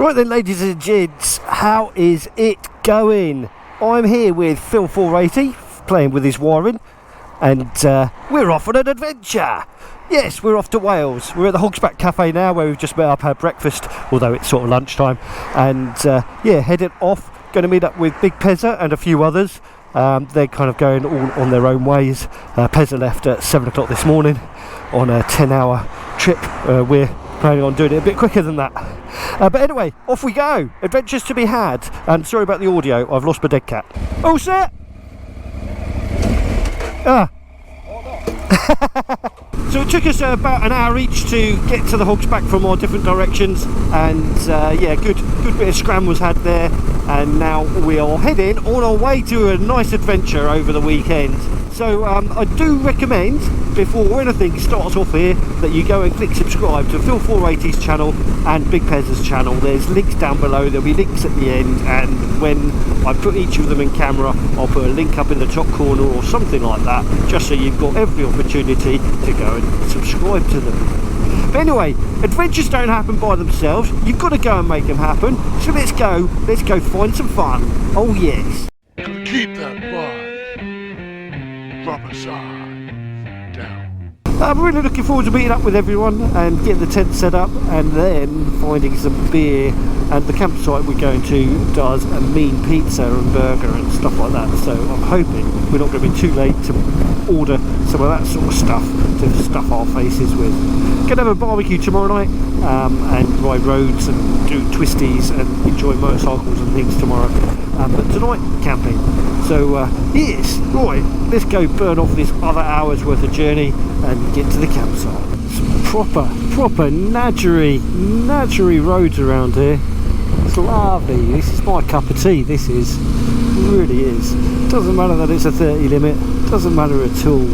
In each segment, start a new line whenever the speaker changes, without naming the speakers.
Right then, ladies and gents, how is it going? I'm here with Phil 480, playing with his wiring, and we're off on an adventure. Yes, we're off to Wales. We're at the Hogsback Cafe now, where we've just met up, had breakfast, although it's sort of lunchtime, and yeah, headed off. Going to meet up with Big Pezza and a few others. They're kind of going all on their own ways. Pezza left at 7 o'clock this morning on a 10-hour trip. We're planning on doing it a bit quicker than that. But anyway, off we go. Adventures to be had. And sorry about the audio, I've lost my dead cat. All set? So it took us about an hour each to get to the Hogsback from our different directions, and yeah, good bit of scram was had there, and now we are heading on our way to a nice adventure over the weekend. So I do recommend, before anything starts off here, that you go and click subscribe to Phil 480's channel and Big Pezza's channel. There's links down below, there'll be links at the end, and when I put each of them in camera, I'll put a link up in the top corner or something like that, just so you've got every opportunity to go and subscribe to them. But anyway, adventures don't happen by themselves, you've got to go and make them happen. So let's go find some fun. Oh yes.
Keep that vibe. Drop aside. Down.
I'm really looking forward to meeting up with everyone and getting the tent set up, and then finding some beer. And the campsite we're going to does a mean pizza and burger and stuff like that, so I'm hoping we're not going to be too late to order some of that sort of stuff to stuff our faces with. Gonna have a barbecue tomorrow night, and ride roads and do twisties and enjoy motorcycles and things tomorrow, but tonight camping. So yes, right, let's go burn off this other hour's worth of journey and get to the campsite. Some proper Nadgery roads around here. It's lovely. This is my cup of tea. This is, it really is. Doesn't matter that it's a 30 limit, doesn't matter at all.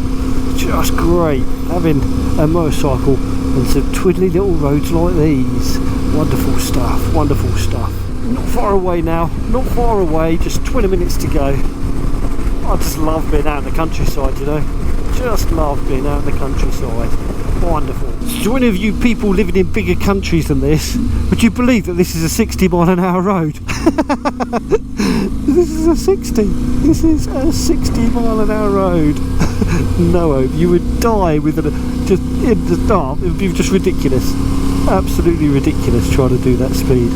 Just great having a motorcycle and some twiddly little roads like these. Wonderful stuff, wonderful stuff. Not far away now, not far away, just 20 minutes to go. I just love being out in the countryside, you know. Just love being out in the countryside. Wonderful. So any of you people living in bigger countries than this, would you believe that this is a 60-mile-an-hour road? This is a 60. This is a 60-mile-an-hour road. No hope. You would die with it just in the dark. It would be just ridiculous. Absolutely ridiculous trying to do that speed.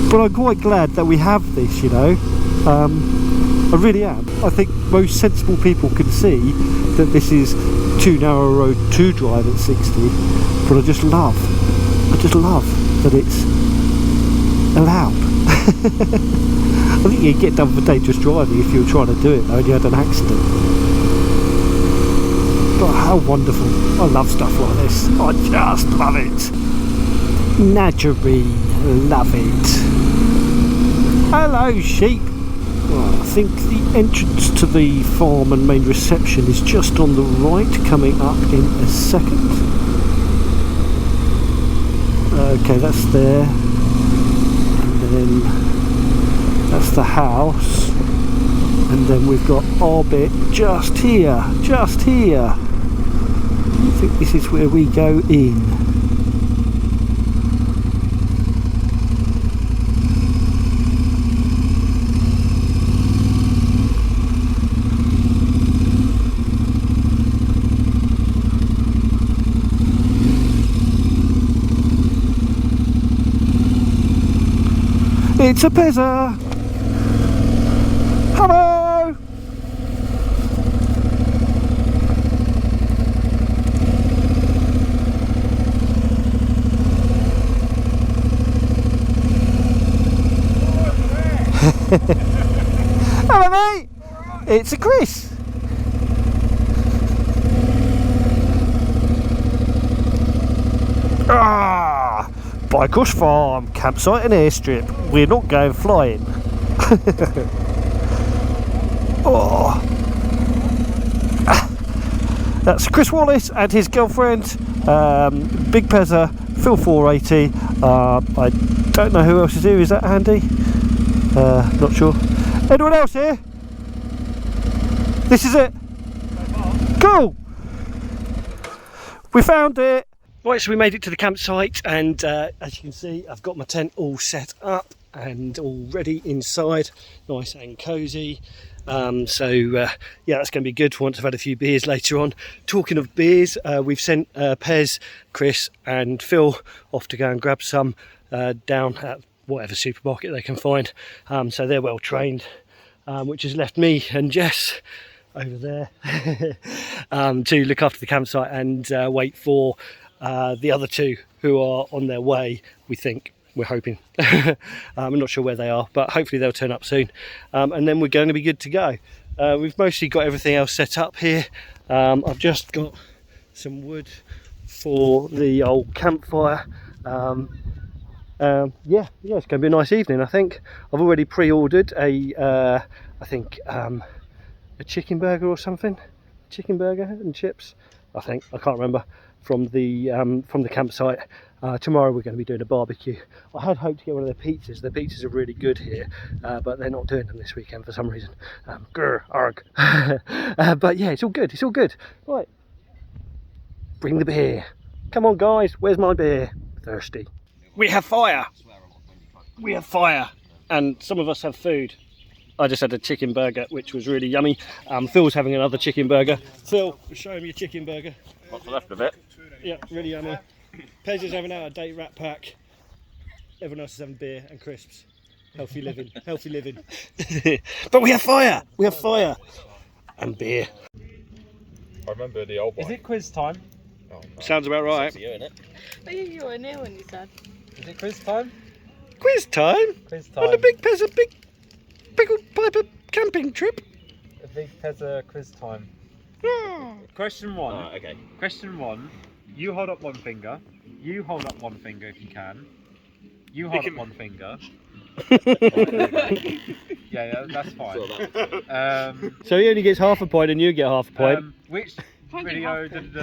But I'm quite glad that we have this, you know. I really am. I think most sensible people can see that this is too narrow a road to drive at 60, but I just love that it's allowed. I think you'd get done for dangerous driving if you were trying to do it though and you had an accident. But how wonderful. I love stuff like this. I just love it. Nadgery, love it. Hello sheep. Well, I think the entrance to the farm and main reception is just on the right, coming up in a second. Okay, that's there. And then that's the house. And then we've got our bit just here, just here. I think this is where we go in. It's a Pezza! Hello! Hello mate! Right. It's a Chris! Ah! Bycross Farm, campsite and airstrip. We're not going flying. Oh. That's Chris Wallace and his girlfriend, Big Pezza, Phil 480. I don't know who else is here. Is that Andy? Not sure. Anyone else here? This is it. Cool. We found it. Right, so we made it to the campsite, and as you can see, I've got my tent all set up and all ready inside, nice and cosy. Yeah, that's going to be good once I've had a few beers later on. Talking of beers, we've sent Pez, Chris and Phil off to go and grab some down at whatever supermarket they can find. So they're well trained, which has left me and Jess over there to look after the campsite and wait for the other two who are on their way, we think. We're hoping. I'm not sure where they are, but hopefully they'll turn up soon, and then we're going to be good to go. We've mostly got everything else set up here. I've just got some wood for the old campfire. Yeah, it's going to be a nice evening, I think. I've already pre-ordered a chicken burger or something, chicken burger and chips, I think. I can't remember, from the campsite. Tomorrow we're going to be doing a barbecue. I had hoped to get one of their pizzas. Their pizzas are really good here, but they're not doing them this weekend for some reason. Arg. But yeah, it's all good. It's all good. Right, bring the beer. Come on, guys. Where's my beer? Thirsty. We have fire. We have fire, and some of us have food. I just had a chicken burger, which was really yummy. Phil's having another chicken burger. Phil, show him your chicken burger.
What's left of it?
Yeah, really yummy. Pez is having out a date rat pack. Everyone else is having beer and crisps. Healthy living, healthy living. But we have fire! We have fire! And beer.
I remember the old one.
Is it quiz time?
Oh, no.
Sounds about right.
You, innit?
I think you were near when you said.
Is it quiz time?
Quiz time?
Quiz time.
On the Big Pezza Big Piper camping trip.
The Big Pezza quiz time. Question one.
Oh, okay.
Question one. You hold up one finger. You hold up one finger if you can. You hold up one finger. Yeah, that's fine.
So he only gets half a point and you get half a point.
Which video did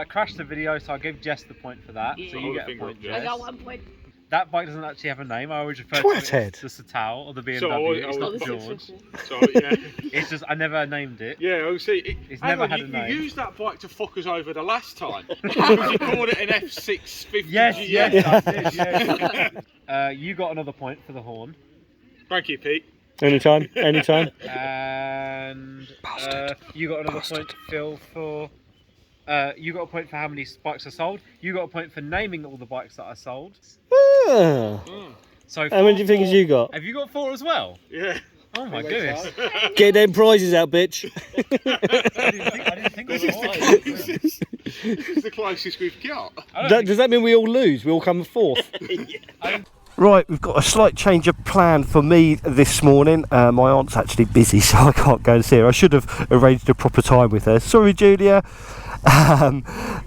crash the video, so I give Jess the point for that.
Yeah.
So you get a point, Jess.
I got 1 point.
That bike doesn't actually have a name. I always refer to it as the Satal or the BMW.
So
it's not George.
So yeah,
It's just I never named it.
yeah. I see.
It's never had a
You
name.
used that bike to fuck us over the last time. Because you called it an F650.
Yes,
GS.
yes, I did. Yes. You got another point for the horn.
Thank you, Pete.
Anytime, anytime.
And you got another point, Phil, for. You got a point for how many bikes are sold. You got a point for naming all the bikes that are sold.
Ah.
So
How many do you think you got?
Have you got 4 as well?
Yeah.
Oh my goodness!
Get them prizes out, bitch.
I didn't think it was 5.
This is the closest we've got.
Does that mean we all lose? We all come fourth? Right, we've got a slight change of plan for me this morning. My aunt's actually busy, so I can't go and see her. I should have arranged a proper time with her. Sorry, Julia.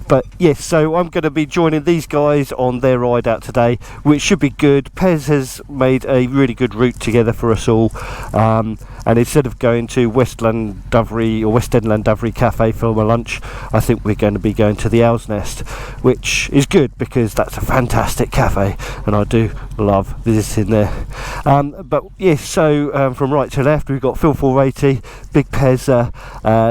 But yes, so I'm going to be joining these guys on their ride out today, which should be good. Pez has made a really good route together for us all, and instead of going to West End Dovery Cafe for my lunch, I think we're going to be going to the Owl's Nest, which is good because that's a fantastic cafe and I do love visiting there. But yes, so from right to left we've got Phil 480, Big Pezza,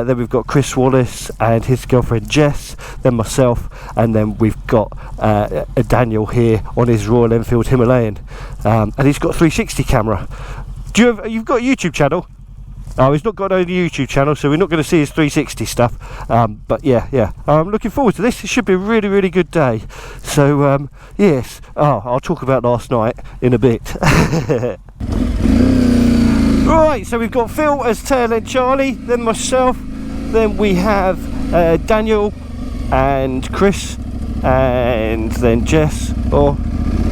then we've got Chris Wallace and his girlfriend Jess, then myself, and then we've got Daniel here on his Royal Enfield Himalayan, and he's got a 360 camera. You've got a YouTube channel? Oh, he's not got a YouTube channel, so we're not going to see his 360 stuff. But yeah, I'm looking forward to this. It should be a really, really good day. So yes, I'll talk about last night in a bit. Right, so we've got Phil as tail end Charlie, then myself, then we have Daniel and Chris, and then Jess,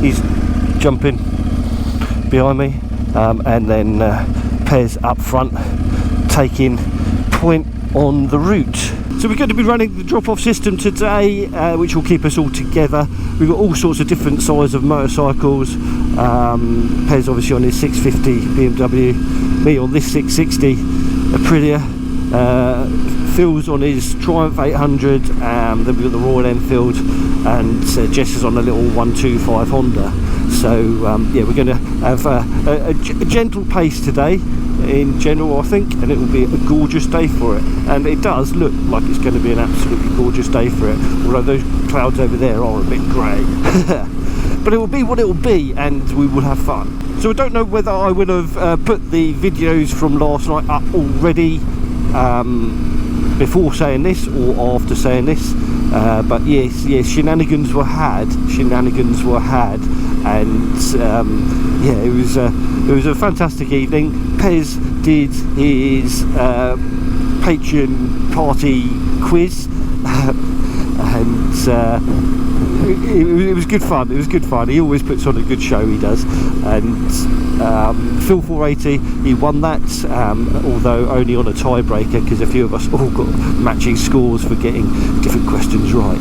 he's jumping behind me, and then Pez up front taking point on the route. So we're going to be running the drop-off system today, which will keep us all together. We've got all sorts of different sizes of motorcycles. Pez obviously on his 650 BMW, me on this 660 Aprilia, Phil's on his Triumph 800, then we've got the Royal Enfield, and Jess is on a little 125 Honda. So yeah, we're going to have a gentle pace today. in general, I think, and it will be a gorgeous day for it. And it does look like it's going to be an absolutely gorgeous day for it, although those clouds over there are a bit grey. But it will be what it will be, and we will have fun. So I don't know whether I would have put the videos from last night up already before saying this or after saying this, but yes, shenanigans were had, and yeah, it was a fantastic evening. Pez did his Patreon party quiz, and it was good fun. It was good fun. He always puts on a good show, he does. And Phil 480, he won that, although only on a tiebreaker, because a few of us all got matching scores for getting different questions right.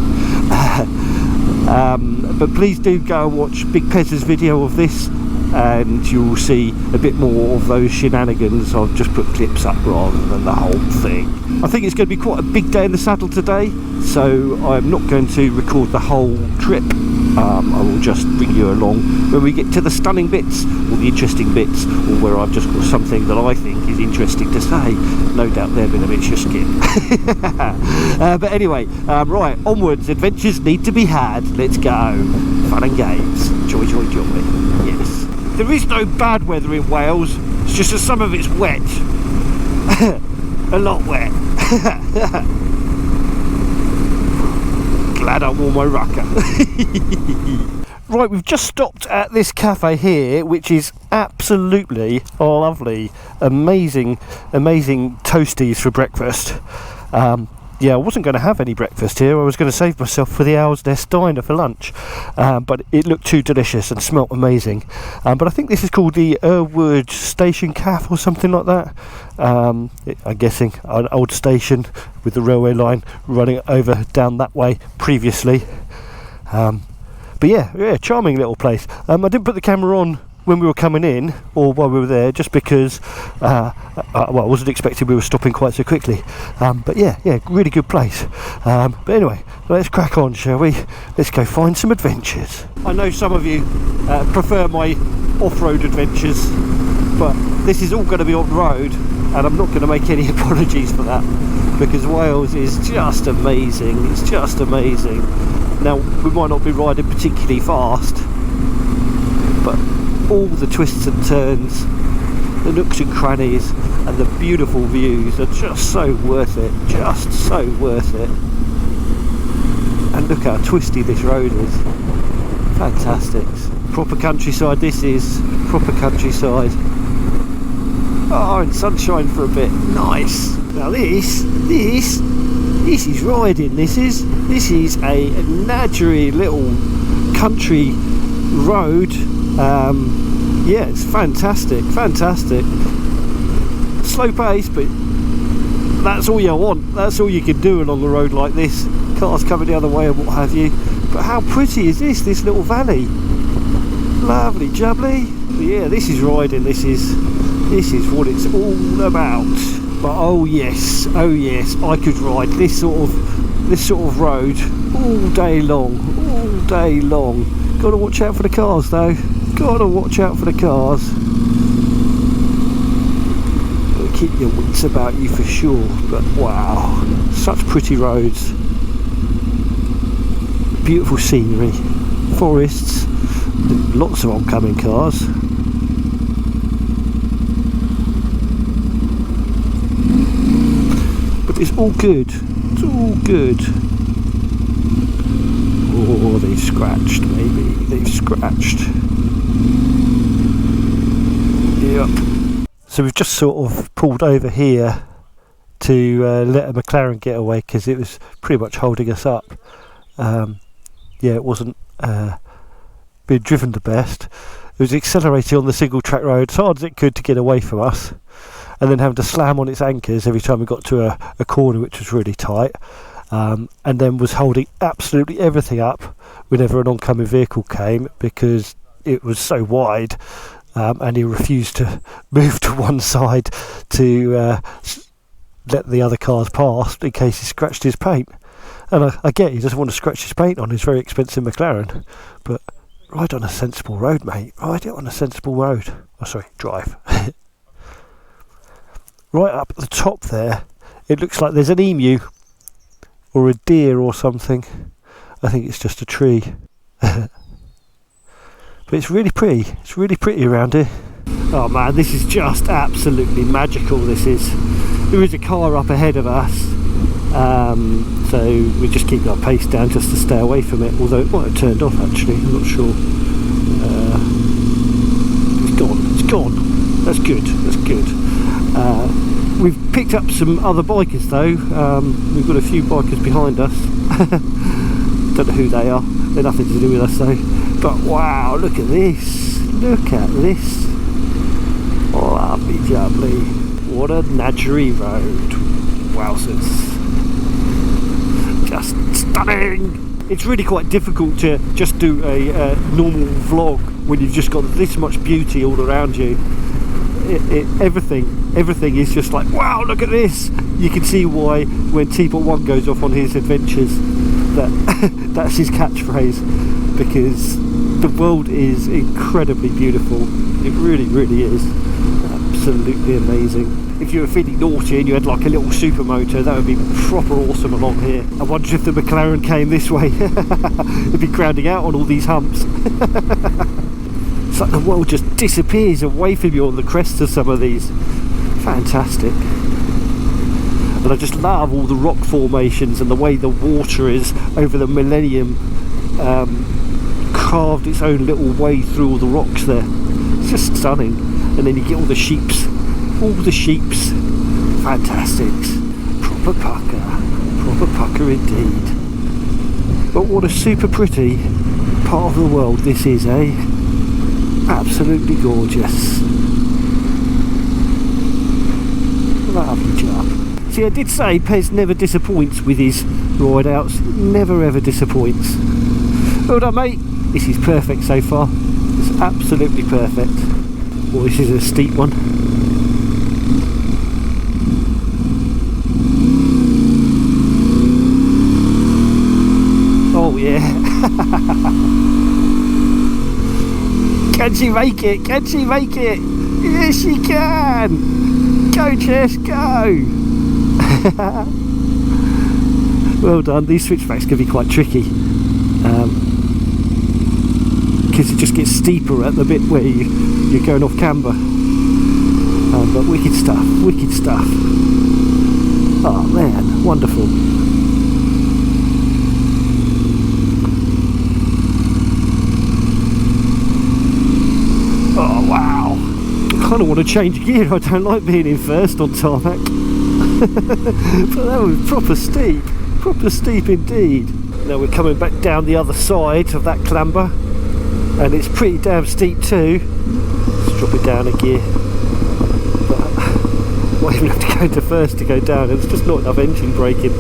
But please do go and watch Big Pezza's video of this, and you will see a bit more of those shenanigans. I've just put clips up rather than the whole thing. I think it's going to be quite a big day in the saddle today, so I'm not going to record the whole trip. I will just bring you along when we get to the stunning bits, or the interesting bits, or where I've just got something that I think is interesting to say. No doubt they're going to miss your skin. But anyway, right, onwards. Adventures need to be had. Let's go. Fun and games. Joy, joy, joy. Yes. There is no bad weather in Wales. It's just that some of it's wet. A lot wet. Glad I wore my rucker. Right, we've just stopped at this cafe here, which is absolutely lovely. Amazing toasties for breakfast. Yeah, I wasn't going to have any breakfast here. I was going to save myself for the Owl's Nest Diner for lunch, but it looked too delicious and smelt amazing. But I think this is called the Erwood Station Cafe or something like that. I'm guessing an old station with the railway line running over down that way previously. But yeah, charming little place. I didn't put the camera on when we were coming in, or while we were there, just because well, I wasn't expecting we were stopping quite so quickly. But yeah, really good place. But anyway, let's crack on, shall we? Let's go find some adventures. I know some of you prefer my off-road adventures, but this is all going to be on the road, and I'm not going to make any apologies for that, because Wales is just amazing. It's just amazing. Now, we might not be riding particularly fast, but all the twists and turns, the nooks and crannies, and the beautiful views are just so worth it. Just so worth it. And look how twisty this road is. Fantastic. Proper countryside this is. Proper countryside. Oh, and sunshine for a bit. Nice. Now this is riding. This is a Nadgery little country road. Yeah, it's fantastic. Slow pace, but that's all you want. That's all you can do along a road like this. Cars coming the other way and what have you. But how pretty is this little valley? Lovely jubbly. But yeah, this is riding. This is what it's all about. But oh yes, I could ride this sort of road all day long. Gotta watch out for the cars though. Gotta watch out for the cars. Gotta keep your wits about you for sure. But wow, such pretty roads. Beautiful scenery. Forests. Lots of oncoming cars. But it's all good. It's all good. Oh, they've scratched, maybe. They've scratched. Yep. So we've just sort of pulled over here to let a McLaren get away, because it was pretty much holding us up. Yeah, it wasn't being driven the best. It was accelerating on the single track road as hard as it could to get away from us, and then having to slam on its anchors every time we got to a corner, which was really tight. And then was holding absolutely everything up whenever an oncoming vehicle came, because it was so wide, and he refused to move to one side to let the other cars pass in case he scratched his paint. And I get he doesn't want to scratch his paint on his very expensive McLaren, but ride on a sensible road, mate. Ride it on a sensible road. Oh, sorry, drive. right up at the top there, it looks like there's an emu or a deer or something. I think it's just a tree. But it's really pretty. It's really pretty around here. Oh man, this is just absolutely magical. This is. There is a car up ahead of us, so we just keep our pace down just to stay away from it. Although it might have turned off actually. I'm not sure. It's gone. It's gone. That's good. That's good. We've picked up some other bikers though. We've got a few bikers behind us. Don't know who they are. They're nothing to do with us though. But wow, look at this. Look at this. Lovely jubbly. What a Nadgery road. Wowzers. Just stunning. It's really quite difficult to just do a normal vlog when you've just got this much beauty all around you. Everything is just like, wow, look at this. You can see why when Teapot 1 goes off on his adventures that's his catchphrase, because the world is incredibly beautiful. It really, really is. Absolutely amazing. If you were feeling naughty and you had like a little supermoto, that would be proper awesome along here. I wonder if the McLaren came this way. It'd be grounding out on all these humps. It's like the world just disappears away from you on the crest of some of these. Fantastic. And I just love all the rock formations and the way the water is over the millennium carved its own little way through all the rocks there. It's just stunning. And then you get all the sheeps. Fantastics. Proper pucker indeed. But what a super pretty part of the world this is, eh? Absolutely gorgeous. Lovely job. See, I did say Pez never disappoints with his ride outs. Never ever disappoints. Well done, mate. This is perfect so far. It's absolutely perfect. Well, this is a steep one. Oh yeah. Can she make it? Can she make it? Yes, she can. Go, Jess, go. Well done. These switchbacks can be quite tricky because it just gets steeper at the bit where you're going off camber. But wicked stuff, wicked stuff. Oh man, wonderful. Oh wow. I kind of want to change gear. I don't like being in first on tarmac. But that was proper steep indeed. Now we're coming back down the other side of that clamber, and it's pretty damn steep too. Let's drop it down a gear. But I might even have to go into first to go down. There's just not enough engine braking.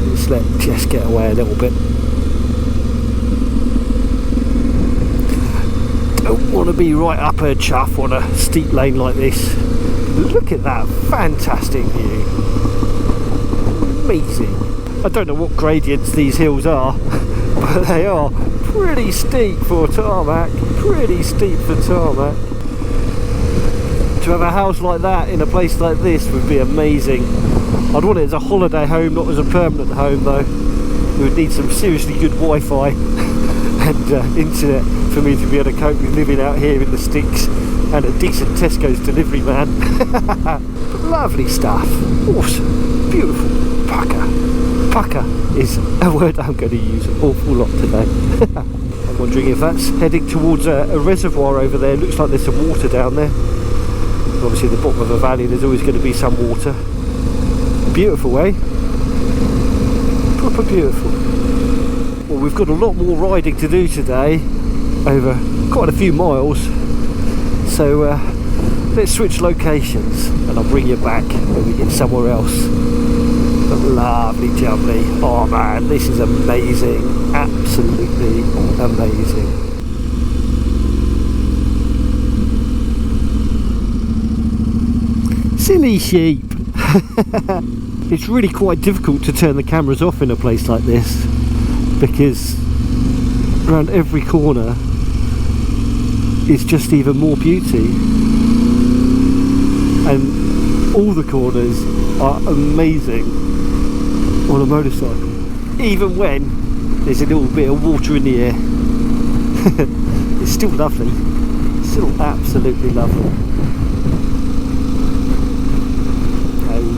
Let's let Jess get away a little bit. Don't want to be right up her chuff on a steep lane like this. Look at that fantastic view. Amazing. I don't know what gradients these hills are, but they are pretty steep for tarmac. Pretty steep for tarmac. To have a house like that in a place like this would be amazing. I'd want it as a holiday home, not as a permanent home though. We would need some seriously good Wi-Fi and internet for me to be able to cope with living out here in the sticks, and a decent Tesco's delivery man. Lovely stuff. Awesome. Beautiful. Pucker is a word I'm going to use an awful lot today. I'm wondering if that's heading towards a reservoir over there. Looks like there's some water down there. Obviously at the bottom of a valley there's always going to be some water. Beautiful, eh? Proper beautiful. Well, we've got a lot more riding to do today, over quite a few miles. So let's switch locations and I'll bring you back when we get somewhere else. But lovely jubbly. Oh man, this is amazing. Absolutely amazing. Silly sheep. It's really quite difficult to turn the cameras off in a place like this, because around every corner is just even more beauty. and all the corners are amazing on a motorcycle, even when there's a little bit of water in the air. It's still lovely, still absolutely lovely.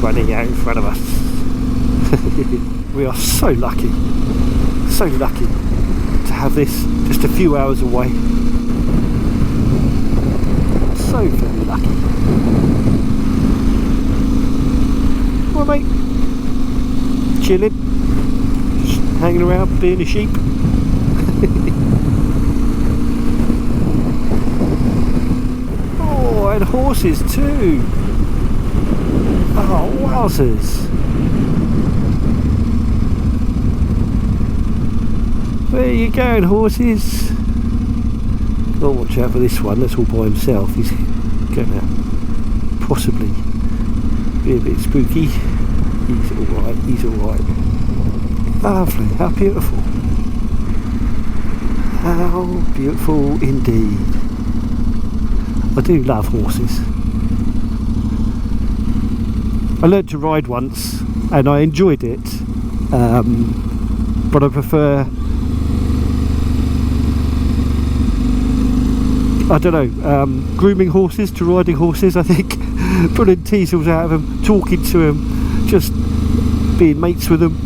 Running out in front of us. We are so lucky to have this just a few hours away. So very lucky. Well, mate, chilling, just hanging around, being a sheep. Oh, and horses too. Oh, wowzers. Where are you going, horses? Oh, watch out for this one, that's all by himself. He's going to possibly be a bit spooky. He's alright, he's alright. Lovely, how beautiful. How beautiful indeed. I do love horses. I learned to ride once and I enjoyed it, but I prefer, I don't know, grooming horses to riding horses. I think pulling teasels out of them, talking to them, just being mates with them,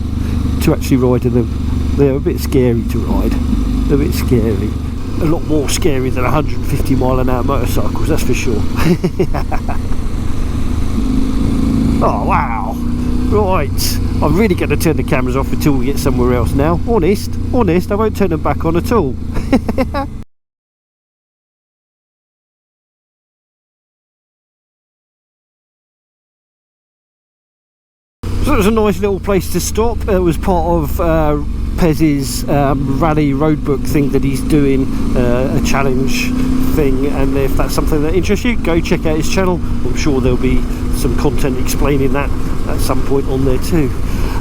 to actually riding them. They're a bit scary to ride, a bit scary. A lot more scary than 150 mile an hour motorcycles, that's for sure. Oh wow, right, I'm really going to turn the cameras off until we get somewhere else now. Honest, I won't turn them back on at all. So it was a nice little place to stop. It was part of Pez's rally roadbook thing that he's doing, a challenge thing, and if that's something that interests you, go check out his channel. I'm sure there'll be some content explaining that at some point on there too.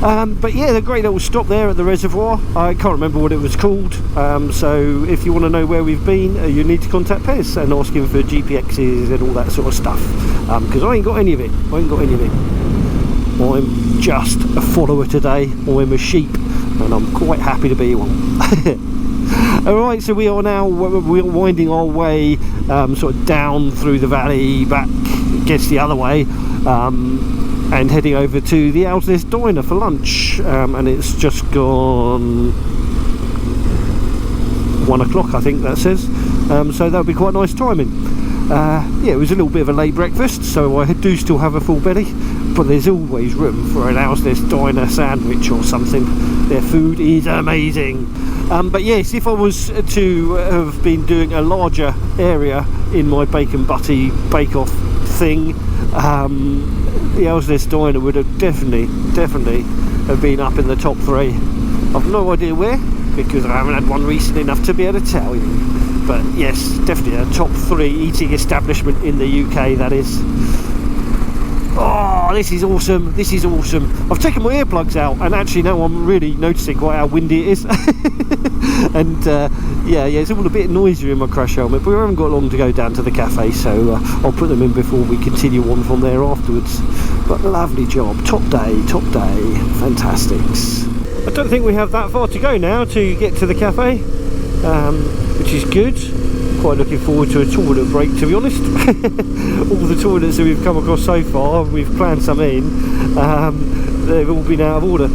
But yeah, the great little stop there at the reservoir. I can't remember what it was called, so if you want to know where we've been, you need to contact Pez and ask him for GPXs and all that sort of stuff, because I ain't got any of it. I'm just a follower today. I'm a sheep and I'm quite happy to be one. Alright, so we are now winding our way sort of down through the valley, back against the other way, and heading over to the Owlsnest Diner for lunch, and it's just gone 1 o'clock I think that says, so that'll be quite nice timing. Yeah, it was a little bit of a late breakfast, so I do still have a full belly, but there's always room for an Owlsnest Diner sandwich or something. Their food is amazing. But yes, if I was to have been doing a larger area in my bacon butty bake-off thing, the Owlsnest Diner would have definitely have been up in the top 3. I've no idea where, because I haven't had one recently enough to be able to tell you. But yes, definitely a top 3 eating establishment in the UK, that is. Oh, this is awesome, this is awesome. I've taken my earplugs out and actually now I'm really noticing quite how windy it is. And yeah, it's all a bit noisier in my crash helmet, but we haven't got long to go down to the cafe, so I'll put them in before we continue on from there afterwards. But lovely job, top day, fantastics. I don't think we have that far to go now to get to the cafe, which is good. Quite looking forward to a toilet break, to be honest. All the toilets that we've come across so far, we've planned some in, they've all been out of order.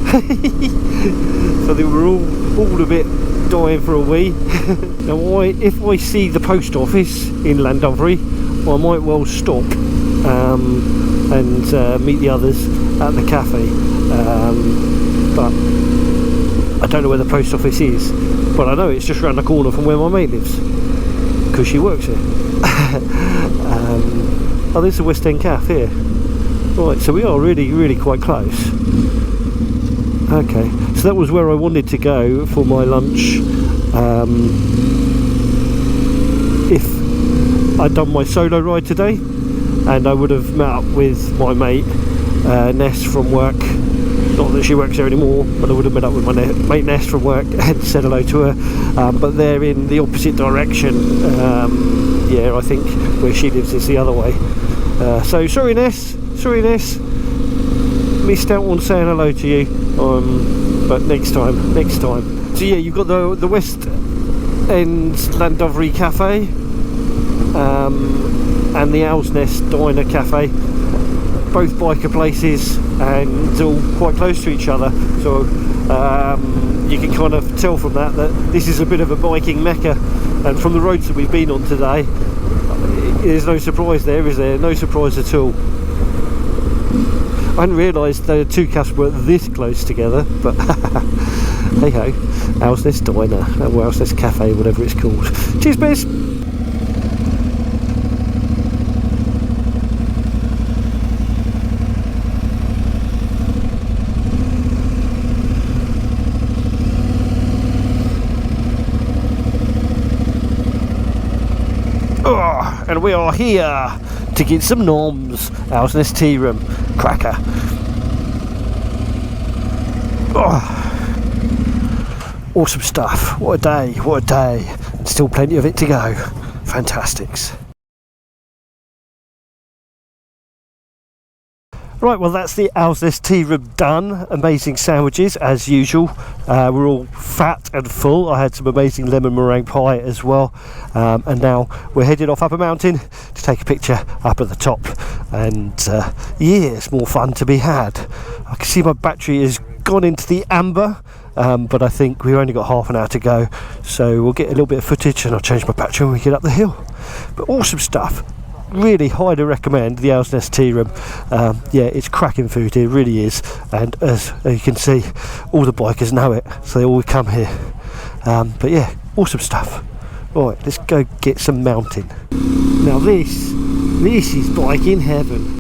So they were all a bit dying for a wee. Now if I see the post office in Llandovery, I might well stop and meet the others at the cafe, but I don't know where the post office is, but I know it's just around the corner from where my mate lives, because she works here. Oh, there's the West End Cafe here. Right, so we are really quite close. Okay, so that was where I wanted to go for my lunch. If I'd done my solo ride today, and I would have met up with my mate Ness from work. Not that she works there anymore, but I would have met up with my mate Ness from work and said hello to her. But they're in the opposite direction. Yeah, I think where she lives is the other way. So sorry Ness, missed out on saying hello to you, but next time. So yeah, you've got the West End Nadgery Cafe and the Owl's Nest Diner Cafe, both biker places and all quite close to each other, so you can kind of tell from that this is a bit of a biking mecca. And from the roads that we've been on today, there's no surprise there, is there? No surprise at all. I hadn't realised the two cafes were this close together, but hey ho, Owl's Nest Diner, or Owl's Nest Cafe, whatever it's called. Cheers, Biz! And we are here to get some noms. Owl's Nest Tea Room, cracker. Awesome stuff. What a day, what a day. And still plenty of it to go. Fantastics. Right, well that's the Owl's Nest Tea Room done. Amazing sandwiches as usual. We're all fat and full. I had some amazing lemon meringue pie as well. And now we're headed off up a mountain to take a picture up at the top. And yeah, it's more fun to be had. I can see my battery has gone into the amber. But I think we've only got half an hour to go. So we'll get a little bit of footage and I'll change my battery when we get up the hill. But awesome stuff. Really highly recommend the Owl's Nest Tea Room. Yeah, it's cracking food, it really is, and as you can see, all the bikers know it, so they all come here. But yeah, awesome stuff. Right, let's go get some mountain. Now this is biking heaven.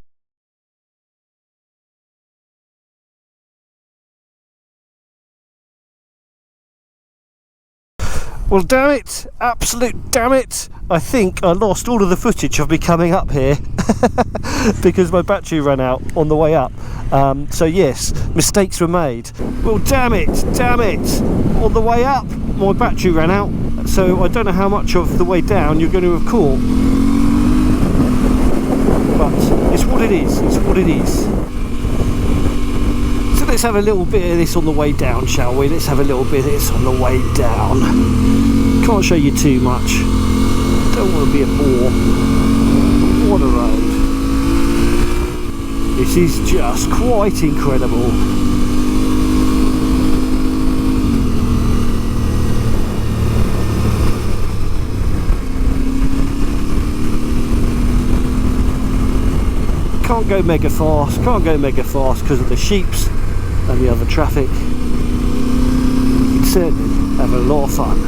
Well, damn it, absolute damn it, I think I lost all of the footage of me coming up here because my battery ran out on the way up. So yes, mistakes were made. Well, damn it, on the way up my battery ran out, so I don't know how much of the way down you're going to have caught. But it's what it is, it's what it is. So let's have a little bit of this on the way down, shall we? Let's have a little bit of this on the way down. Can't show you too much. Don't want to be a bore. What a road. This is just quite incredible. Can't go mega fast because of the sheeps and the other traffic. You can certainly have a lot of fun.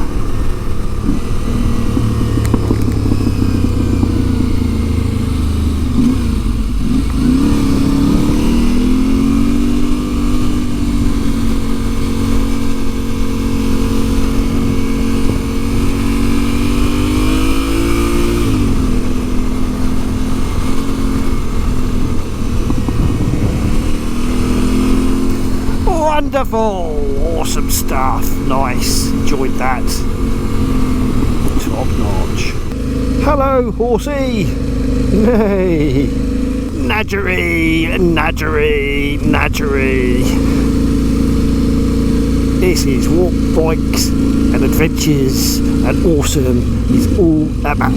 Wonderful, awesome stuff, nice, enjoyed that, top notch. Hello horsey, hey, Nadgery. This is what bikes and adventures and awesome is all about.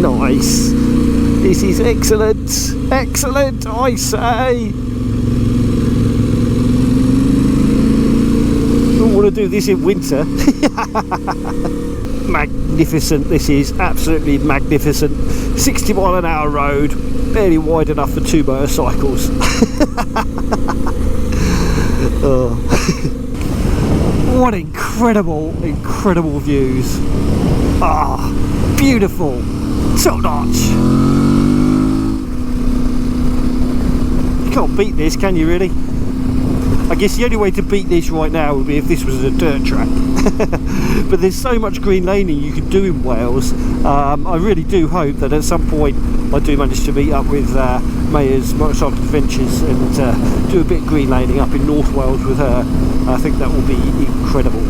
Nice. This is excellent, I say. Don't want to do this in winter. Magnificent, this is absolutely magnificent. 60 mile an hour road, barely wide enough for two motorcycles. Oh. What incredible views. Ah, beautiful, top notch. You can't beat this, can you really? I guess the only way to beat this right now would be if this was a dirt track. But there's so much green laning you can do in Wales, I really do hope that at some point I do manage to meet up with Maya's Motorcycle Adventures and do a bit of green laning up in North Wales with her. I think that will be incredible.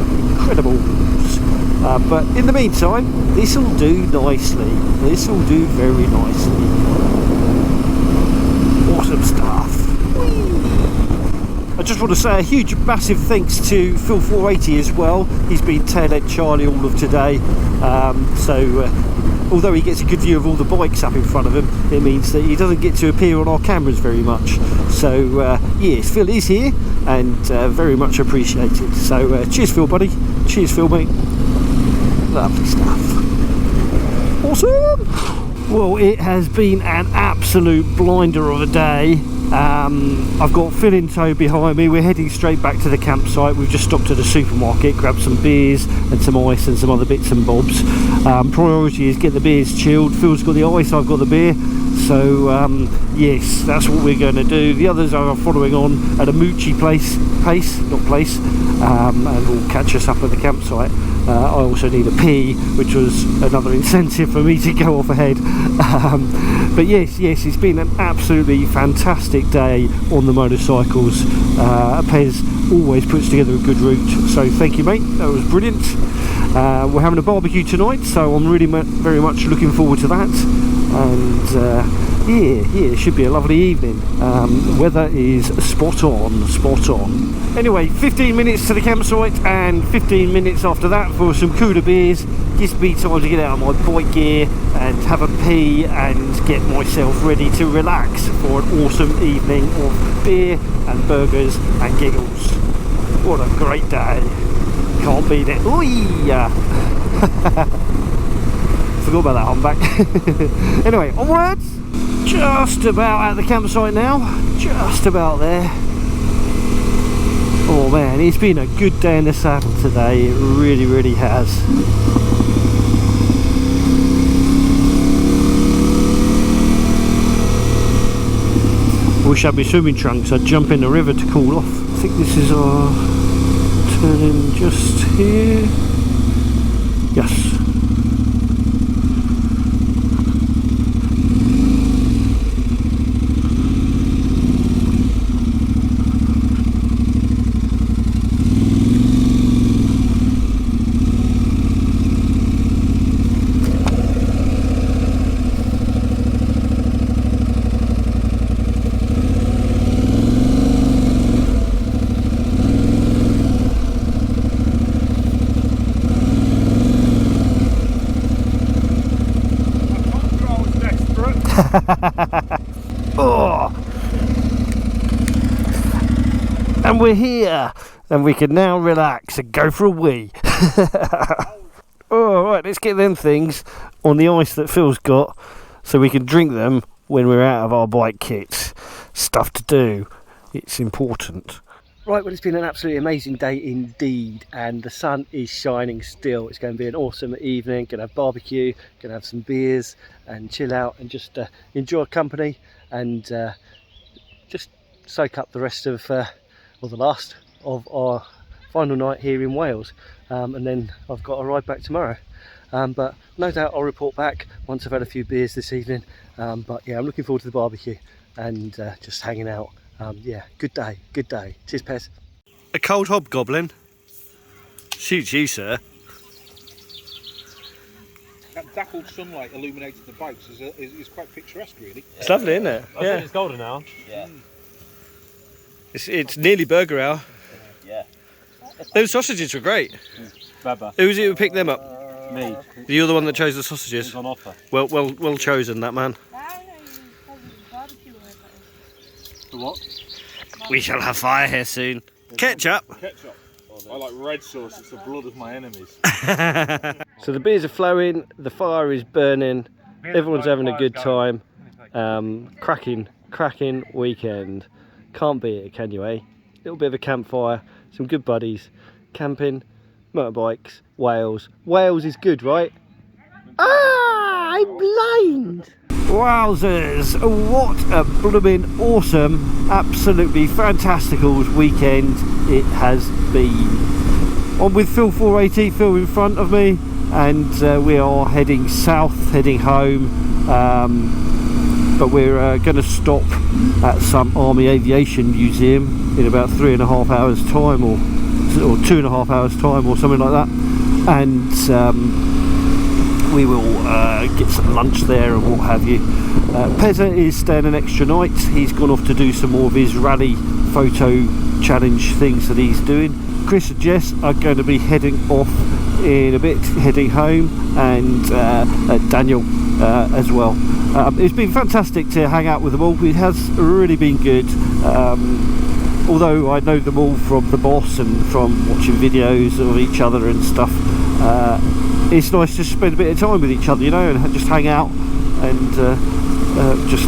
But in the meantime, this will do nicely. This will do very nicely. Awesome stuff. I just want to say a huge massive thanks to Phil 480 as well. He's been tail-end Charlie all of today, although he gets a good view of all the bikes up in front of him, it means that he doesn't get to appear on our cameras very much. So yes, Phil is here and very much appreciated. So cheers Phil buddy, cheers Phil mate, lovely stuff, awesome. Well, it has been an absolute blinder of a day. I've got Phil in tow behind me. We're heading straight back to the campsite. We've just stopped at the supermarket, grabbed some beers and some ice and some other bits and bobs. Priority is get the beers chilled. Phil's got the ice, I've got the beer. So yes, that's what we're going to do. The others are following on at a Moochie pace, and will catch us up at the campsite. I also need a pee, which was another incentive for me to go off ahead. But yes, it's been an absolutely fantastic day on the motorcycles. Pez always puts together a good route, so thank you mate, that was brilliant. We're having a barbecue tonight, so I'm really very much looking forward to that. And yeah, it should be a lovely evening. Weather is spot on. Anyway, 15 minutes to the campsite and 15 minutes after that for some cooler beers. Gives me time to get out of my bike gear and have a pee and get myself ready to relax for an awesome evening of beer and burgers and giggles. What a great day. Can't beat it. Ooh-yah. Forgot about that humpback. Anyway, onwards. Just about at the campsite now. Just about there. Oh man, it's been a good day in the saddle today. It really has. Wish I had my swimming trunks. I'd jump in the river to cool off. I think this is our turning just here. Yes. Oh. And we're here and we can now relax and go for a wee. Oh, right, let's get them things on the ice that Phil's got so we can drink them when we're out of our bike kits. Stuff to do, it's important. Right, well, it's been an absolutely amazing day indeed, and the sun is shining still. It's going to be an awesome evening. Going to have barbecue, going to have some beers and chill out and just enjoy company and just soak up the rest of, or the last of our final night here in Wales. And then I've got a ride back tomorrow. But no doubt I'll report back once I've had a few beers this evening. But yeah, I'm looking forward to the barbecue and just hanging out. Yeah, good day. Cheers, Pez. A cold hobgoblin? Suits you, sir.
That dappled sunlight illuminating the bikes is quite picturesque, really.
It's lovely, isn't it?
I think it's golden now.
Yeah.
It's nearly burger hour.
Yeah.
Those sausages were great.
Baba.
Who was it who picked them up?
Me.
You're the one that chose the sausages.
It's on offer.
Well chosen, that man.
The what?
We shall have fire here soon. Ketchup.
Ketchup. I like red sauce, it's the blood of my enemies.
So the beers are flowing, the fire is burning, everyone's having a good time. Cracking weekend. Can't beat it, can you, eh? Little bit of a campfire, some good buddies, camping, motorbikes, Wales. Wales is good, right? Ah, I'm blind! Wowzers, what a blooming awesome, absolutely fantastical weekend it has been. I'm with Phil 480, Phil in front of me, and we are heading south, heading home. But we're going to stop at some Army Aviation Museum in about 3.5 hours time, or 2.5 hours time, or something like that, and we will get some lunch there and what have you. Pezza is staying an extra night. He's gone off to do some more of his rally photo challenge things that he's doing. Chris and Jess are going to be heading off in a bit, heading home, and Daniel as well. It's been fantastic to hang out with them all. It has really been good. Although I know them all from the boss and from watching videos of each other and stuff, it's nice to spend a bit of time with each other, you know, and just hang out and just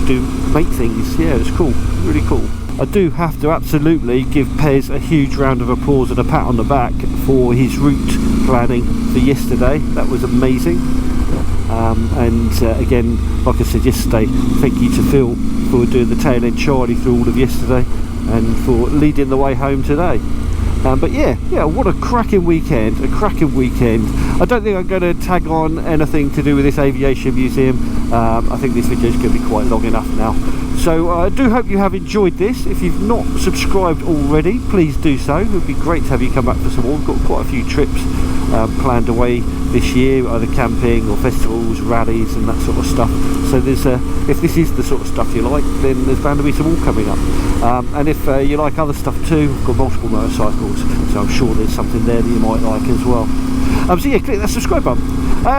do make things. Yeah, it's cool, really cool. I do have to absolutely give Pez a huge round of applause and a pat on the back for his route planning for yesterday. That was amazing. Again, like I said yesterday, thank you to Phil for doing the tail end Charlie through all of yesterday and for leading the way home today. But yeah, what a cracking weekend, I don't think I'm going to tag on anything to do with this aviation museum. I think this video is going to be quite long enough now. So I do hope you have enjoyed this. If you've not subscribed already, please do so. It would be great to have you come back for some more. We've got quite a few trips planned away this year, either camping or festivals, rallies and that sort of stuff. So there's if this is the sort of stuff you like, then there's bound to be some more coming up. And if you like other stuff too, we've got multiple motorcycles, so I'm sure there's something there that you might like as well. So yeah, click that subscribe button.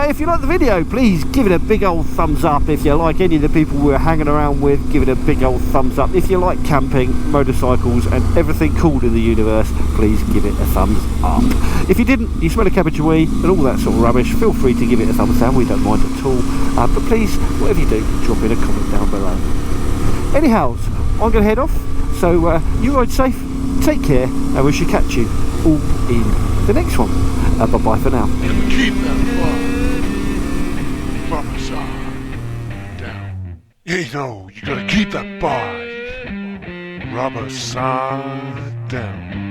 If you like the video, please give it a big old thumbs up. If you like any of the people we're hanging around with, give it a big old thumbs up. If you like camping, motorcycles and everything cool in the universe, please give it a thumbs up. If you didn't, you smell a cabbage away and all that sort of rubbish, feel free to give it a thumbs down. We don't mind at all. But please, whatever you do, drop in a comment down below. Anyhow, I'm going to head off. So you ride safe, take care, and we shall catch you all in the next one. Bye bye for now.
Keep that rubber side down. You know, you gotta keep that bike rubber side down.